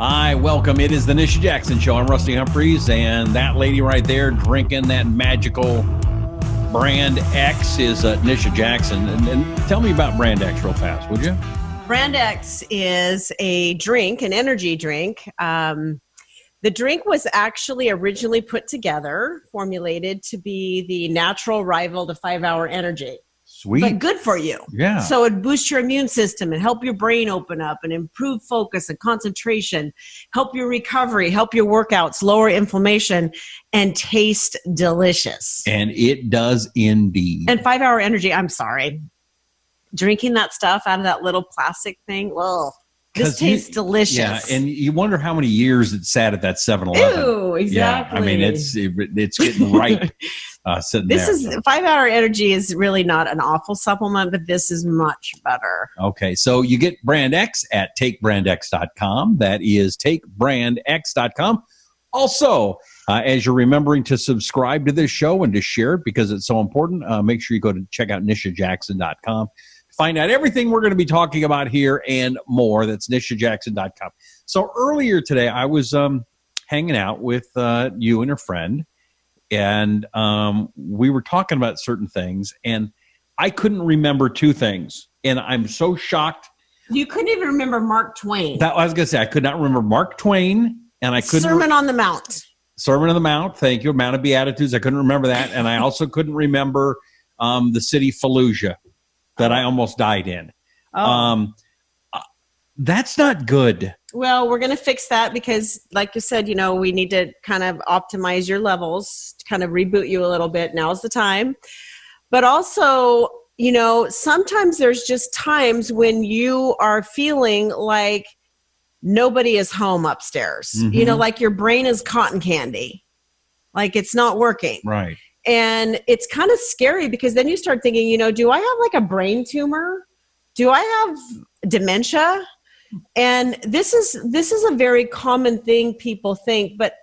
Hi, welcome. It is the Nisha Jackson Show. I'm Rusty Humphries, and that lady right there drinking that magical Brand X is Nisha Jackson. And tell me about Brand X real fast, would you? Brand X is a drink, an energy drink. The drink was actually originally put together, formulated to be the natural rival to 5-Hour Energy. Sweet. But good for you. Yeah. So it boosts your immune system and help your brain open up and improve focus and concentration, help your recovery, help your workouts, lower inflammation, and taste delicious. And it does indeed. And 5-Hour Energy, I'm sorry. Drinking that stuff out of that little plastic thing, well, this tastes delicious. Yeah, and you wonder how many years it sat at that 7-Eleven. Ew, exactly. Yeah, I mean, it's getting ripe sitting this there. This is 5-Hour Energy is really not an awful supplement, but this is much better. Okay, so you get Brand X at takebrandx.com. That is takebrandx.com. Also, as you're remembering to subscribe to this show and to share it because it's so important, make sure you go to check out nishajackson.com. Find out everything we're going to be talking about here and more. That's nishajackson.com. So earlier today, I was hanging out with you and a friend, and we were talking about certain things, and I couldn't remember two things, and I'm so shocked. You couldn't even remember Mark Twain. I was going to say, I could not remember Mark Twain, and I couldn't. Sermon on the Mount. Sermon on the Mount, thank you. Mount of Beatitudes, I couldn't remember that, and I also couldn't remember the city Fallujah that I almost died in. That's not good. Well, we're going to fix that because, like you said, we need to kind of optimize your levels, to kind of reboot you a little bit. Now's the time. But also, sometimes there's just times when you are feeling like nobody is home upstairs. Mm-hmm. Like your brain is cotton candy. Like it's not working. Right. And it's kind of scary because then you start thinking, do I have like a brain tumor? Do I have dementia? And this is a very common thing people think, but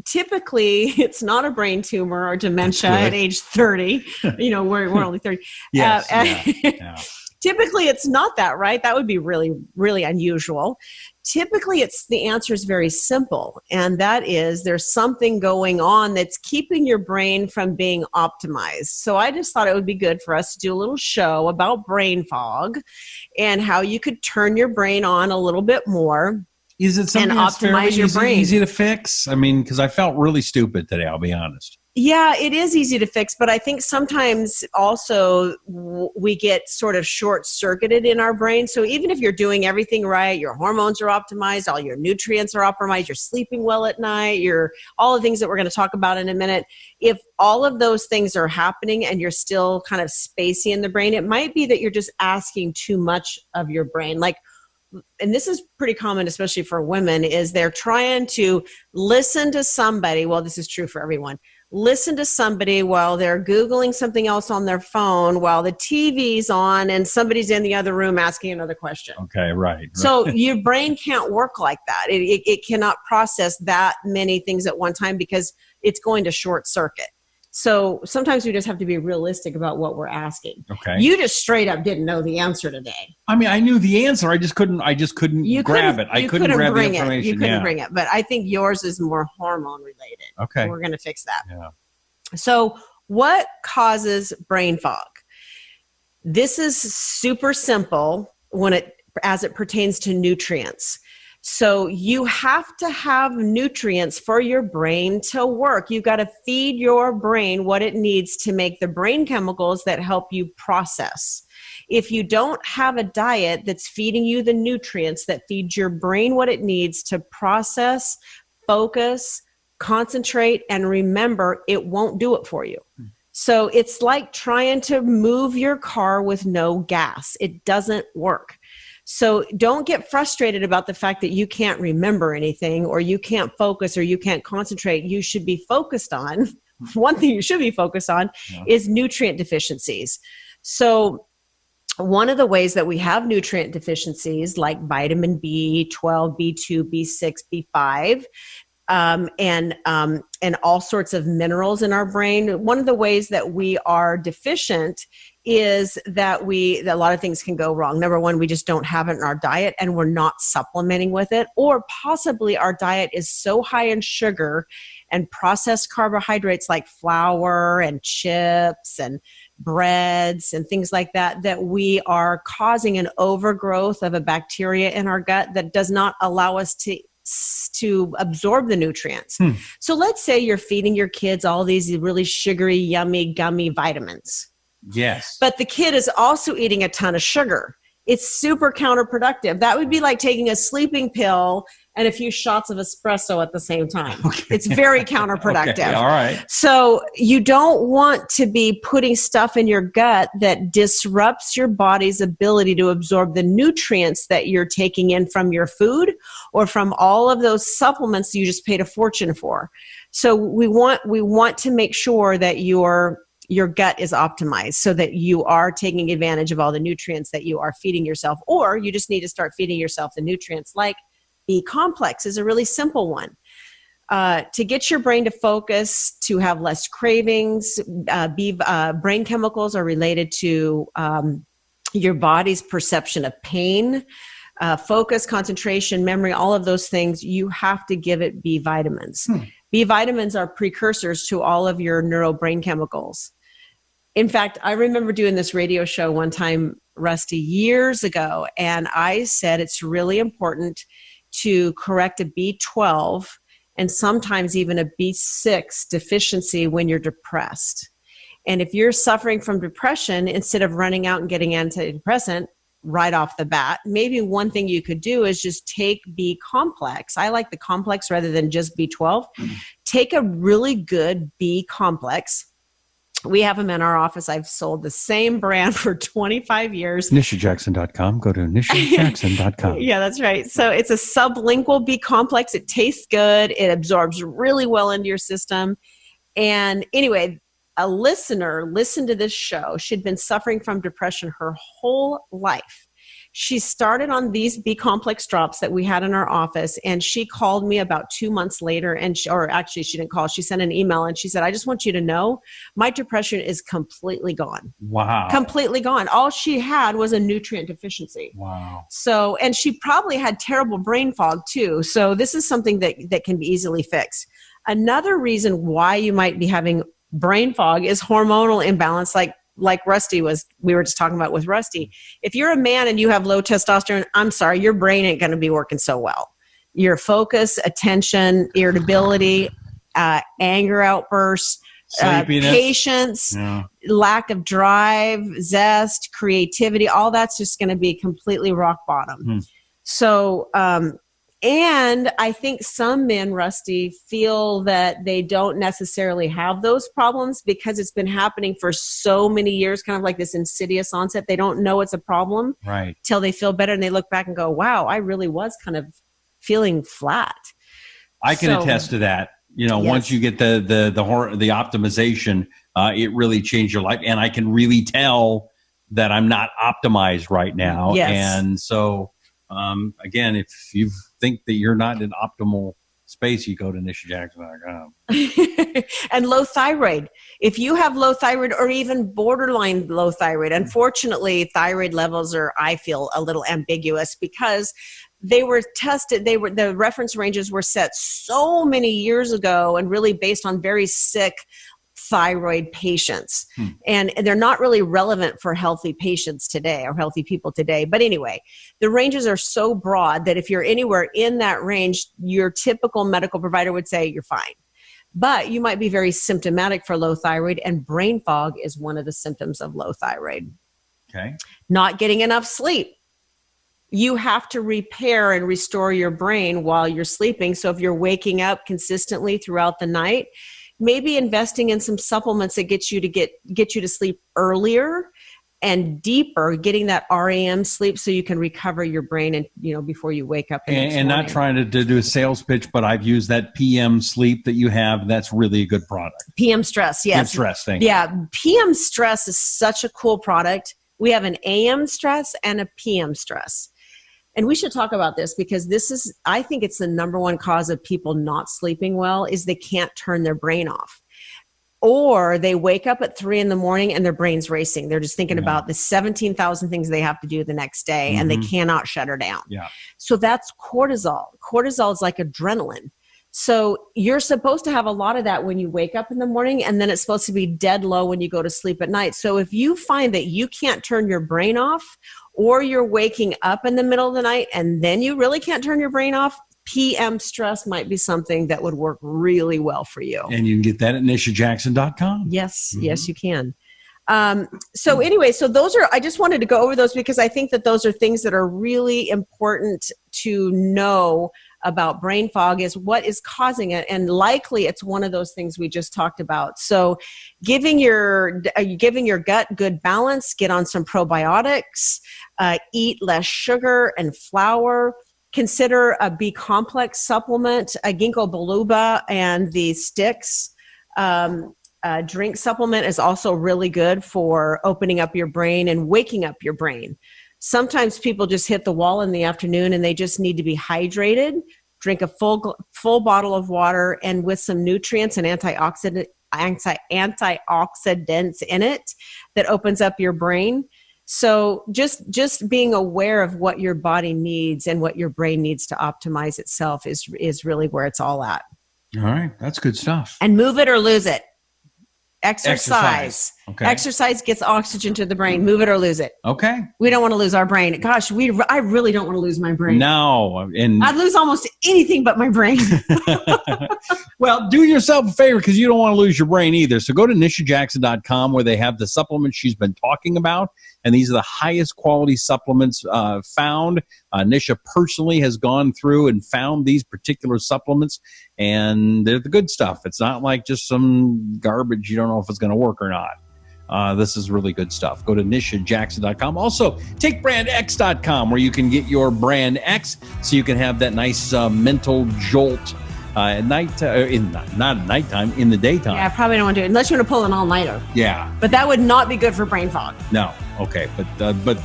typically it's not a brain tumor or dementia at age 30. We're only 30. Yes. Yeah. Typically it's not that, right? That would be really, really unusual. Typically the answer is very simple. And that is there's something going on that's keeping your brain from being optimized. So I just thought it would be good for us to do a little show about brain fog and how you could turn your brain on a little bit more. Is it something and that's optimize your brain. Easy to fix? I mean, because I felt really stupid today, I'll be honest. Yeah, it is easy to fix, but I think sometimes also we get sort of short-circuited in our brain. So even if you're doing everything right, your hormones are optimized, all your nutrients are optimized, you're sleeping well at night, all the things that we're going to talk about in a minute, if all of those things are happening and you're still kind of spacey in the brain, it might be that you're just asking too much of your brain. And this is pretty common, especially for women, is they're trying to listen to somebody. Well, this is true for everyone. Listen to somebody while they're Googling something else on their phone, while the TV's on and somebody's in the other room asking another question. Okay, right. So your brain can't work like that. It cannot process that many things at one time because it's going to short circuit. So sometimes we just have to be realistic about what we're asking. Okay. You just straight up didn't know the answer today. I mean, I knew the answer. I just couldn't grab it. I couldn't grab the information. You couldn't bring it. But I think yours is more hormone related. Okay. We're going to fix that. Yeah. So what causes brain fog? This is super simple as it pertains to nutrients. So you have to have nutrients for your brain to work. You've got to feed your brain what it needs to make the brain chemicals that help you process. If you don't have a diet that's feeding you the nutrients that feed your brain what it needs to process, focus, concentrate, and remember, it won't do it for you. So it's like trying to move your car with no gas. It doesn't work. So don't get frustrated about the fact that you can't remember anything or you can't focus or you can't concentrate. You should be focused on, one thing you should be focused on is nutrient deficiencies. So one of the ways that we have nutrient deficiencies like vitamin B12, B2, B6, B5, and all sorts of minerals in our brain. One of the ways that we are deficient is that a lot of things can go wrong. Number one, we just don't have it in our diet and we're not supplementing with it, or possibly our diet is so high in sugar and processed carbohydrates like flour and chips and breads and things like that, that we are causing an overgrowth of a bacteria in our gut that does not allow us to absorb the nutrients. So let's say you're feeding your kids all these really sugary, yummy, gummy vitamins. Yes. But the kid is also eating a ton of sugar. It's super counterproductive. That would be like taking a sleeping pill and a few shots of espresso at the same time. Okay. It's very counterproductive. Okay, all right. So you don't want to be putting stuff in your gut that disrupts your body's ability to absorb the nutrients that you're taking in from your food or from all of those supplements you just paid a fortune for. So we want to make sure that your gut is optimized so that you are taking advantage of all the nutrients that you are feeding yourself, or you just need to start feeding yourself the nutrients. Like B complex is a really simple one. To get your brain to focus, to have less cravings. Brain chemicals are related to your body's perception of pain, focus, concentration, memory, all of those things. You have to give it B vitamins. B vitamins are precursors to all of your neurobrain chemicals. In fact, I remember doing this radio show one time, Rusty, years ago, and I said it's really important to correct a B12 and sometimes even a B6 deficiency when you're depressed. And if you're suffering from depression, instead of running out and getting antidepressant right off the bat, maybe one thing you could do is just take B complex. I like the complex rather than just B12. Take a really good B complex. We have them in our office. I've sold the same brand for 25 years. NishaJackson.com. Go to NishaJackson.com. Yeah, that's right. So it's a sublingual B complex. It tastes good. It absorbs really well into your system. And anyway, a listener listened to this show. She'd been suffering from depression her whole life. She started on these B complex drops that we had in our office, and she called me about 2 months later, or actually she didn't call, she sent an email and she said, I just want you to know my depression is completely gone. Wow. Completely gone. All she had was a nutrient deficiency. Wow. So, and she probably had terrible brain fog too. So this is something that can be easily fixed. Another reason why you might be having brain fog is hormonal imbalance, like we were just talking about with Rusty. If you're a man and you have low testosterone, I'm sorry, your brain ain't going to be working so well. Your focus, attention, irritability, anger outbursts, patience, lack of drive, zest, creativity, all that's just going to be completely rock bottom. So, and I think some men, Rusty, feel that they don't necessarily have those problems because it's been happening for so many years, kind of like this insidious onset. They don't know it's a problem till they feel better and they look back and go, wow, I really was kind of feeling flat. I can attest to that. Once you get the optimization, it really changed your life. And I can really tell that I'm not optimized right now. Yes. And so, again, if you think that you're not in optimal space, you go to NishaJackson.com. And low thyroid. If you have low thyroid or even borderline low thyroid, unfortunately, thyroid levels are, I feel, a little ambiguous because they were tested. The reference ranges were set so many years ago and really based on very sick thyroid patients. And they're not really relevant for healthy patients today or healthy people today. But anyway, the ranges are so broad that if you're anywhere in that range, your typical medical provider would say you're fine. But you might be very symptomatic for low thyroid, and brain fog is one of the symptoms of low thyroid. Okay. Not getting enough sleep. You have to repair and restore your brain while you're sleeping. So if you're waking up consistently throughout the night, maybe investing in some supplements that get you to sleep earlier and deeper, getting that REM sleep so you can recover your brain and before you wake up. And not trying to do a sales pitch, but I've used that PM sleep that you have. That's really a good product. PM stress, yes. PM stress thing. Yeah, PM stress is such a cool product. We have an AM stress and a PM stress. And we should talk about this because I think it's the number one cause of people not sleeping well is they can't turn their brain off. Or they wake up at 3 a.m. and their brain's racing. They're just thinking about the 17,000 things they have to do the next day and they cannot shut her down. Yeah. So that's cortisol. Cortisol is like adrenaline. So you're supposed to have a lot of that when you wake up in the morning, and then it's supposed to be dead low when you go to sleep at night. So if you find that you can't turn your brain off, or you're waking up in the middle of the night and then you really can't turn your brain off, PM stress might be something that would work really well for you. And you can get that at nishajackson.com. Yes, yes, you can. So anyway, so I just wanted to go over those because I think that those are things that are really important to know about brain fog, is what is causing it. And likely it's one of those things we just talked about. So giving your gut good balance, get on some probiotics, eat less sugar and flour. Consider a B complex supplement, a ginkgo biloba, and the sticks. Drink supplement is also really good for opening up your brain and waking up your brain. Sometimes people just hit the wall in the afternoon and they just need to be hydrated. Drink a full bottle of water, and with some nutrients and antioxidants in it that opens up your brain. So just being aware of what your body needs and what your brain needs to optimize itself is really where it's all at. All right. That's good stuff. And move it or lose it. Exercise. Okay. Exercise gets oxygen to the brain. Move it or lose it. Okay. We don't want to lose our brain. Gosh, I really don't want to lose my brain. No. And I'd lose almost anything but my brain. well, do yourself a favor because you don't want to lose your brain either. So go to nishajackson.com where they have the supplements she's been talking about. And these are the highest quality supplements found. Nisha personally has gone through and found these particular supplements, and they're the good stuff. It's not like just some garbage you don't know if it's going to work or not. This is really good stuff. Go to nishajackson.com. Also, takebrandx.com where you can get your Brand X so you can have that nice mental jolt at night, not at nighttime, in the daytime. Yeah, I probably don't want to do it unless you want to pull an all-nighter. Yeah. But that would not be good for brain fog. No. Okay. But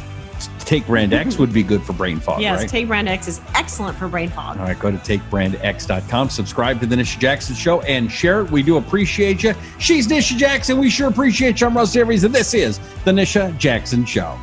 Take Brand X would be good for brain fog, yes, right? Take Brand X is excellent for brain fog. All right, go to takebrandx.com, subscribe to the Nisha Jackson Show, and share it. We do appreciate you. She's Nisha Jackson. We sure appreciate you. I'm Rusty Humphries, and this is the Nisha Jackson Show.